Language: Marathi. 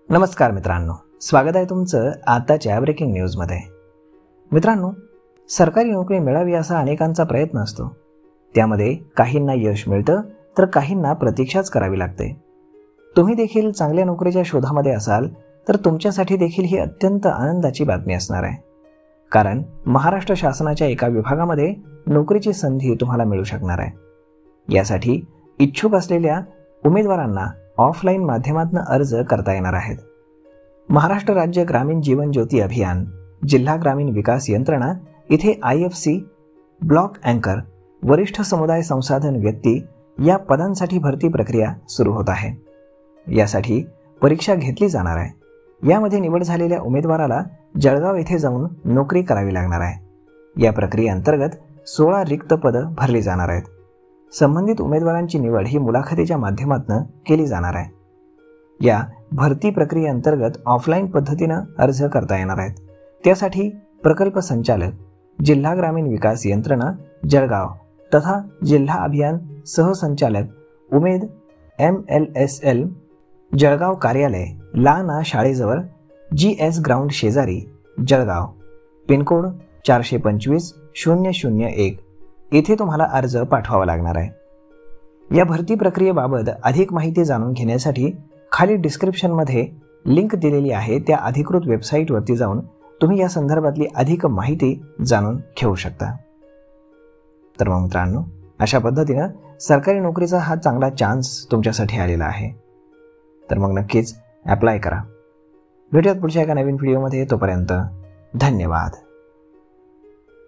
नमस्कार मित्रांनो, स्वागत आहे तुमचं आताच्या ब्रेकिंग न्यूजमध्ये। मित्रांनो, सरकारी नोकरी मिळावी असा अनेकांचा प्रयत्न असतो। त्यामध्ये काहींना यश मिळतं तर काहींना प्रतीक्षाच करावी लागते। तुम्ही देखील चांगल्या नोकरीच्या शोधामध्ये असाल तर तुमच्यासाठी देखील ही अत्यंत आनंदाची बातमी असणार आहे, कारण महाराष्ट्र शासनाच्या एका विभागामध्ये नोकरीची संधी तुम्हाला मिळू शकणार आहे। यासाठी इच्छुक असलेल्या उमेदवारांना ऑफलाईन माध्यमातून अर्ज करता येणार आहेत। महाराष्ट्र राज्य ग्रामीण जीवन ज्योती अभियान, जिल्हा ग्रामीण विकास यंत्रणा इथे IFC, ब्लॉक अँकर, वरिष्ठ समुदाय संसाधन व्यक्ती या पदांसाठी भरती प्रक्रिया सुरू होत आहे। यासाठी परीक्षा घेतली जाणार आहे। यामध्ये निवड झालेल्या उमेदवाराला जळगाव येथे जाऊन नोकरी करावी लागणार आहे। या प्रक्रियेअंतर्गत 16 रिक्त पदं भरली जाणार आहेत। संबंधित उमेदवारांची निवड ही मुलाखतीच्या माध्यमातून केली जाणार आहे। या भरती प्रक्रियेअंतर्गत ऑफलाईन पद्धतीनं अर्ज करता येणार आहेत। त्यासाठी प्रकल्प संचालक, जिल्हा ग्रामीण विकास यंत्रणा जळगाव तथा जिल्हा अभियान सहसंचालक उमेद MLSL जळगाव कार्यालय लाना शाळेजवळ GS ग्राउंड शेजारी जळगाव, पिनकोड 425-001 येथे तुम्हाला अर्ज पाठवावा लागणार आहे। या भरती प्रक्रियेबाबत अधिक माहिती जाणून घेण्यासाठी खाली डिस्क्रिप्शनमध्ये लिंक दिलेली आहे। त्या अधिकृत वेबसाईटवरती जाऊन तुम्ही या संदर्भातली अधिक माहिती जाणून घेऊ शकता। तर मग मित्रांनो, अशा पद्धतीनं सरकारी नोकरीचा हा चांगला चान्स तुमच्यासाठी आलेला आहे। तर मग नक्कीच अप्लाय करा। भेटूयात पुढच्या एका नवीन व्हिडिओमध्ये। तोपर्यंत धन्यवाद।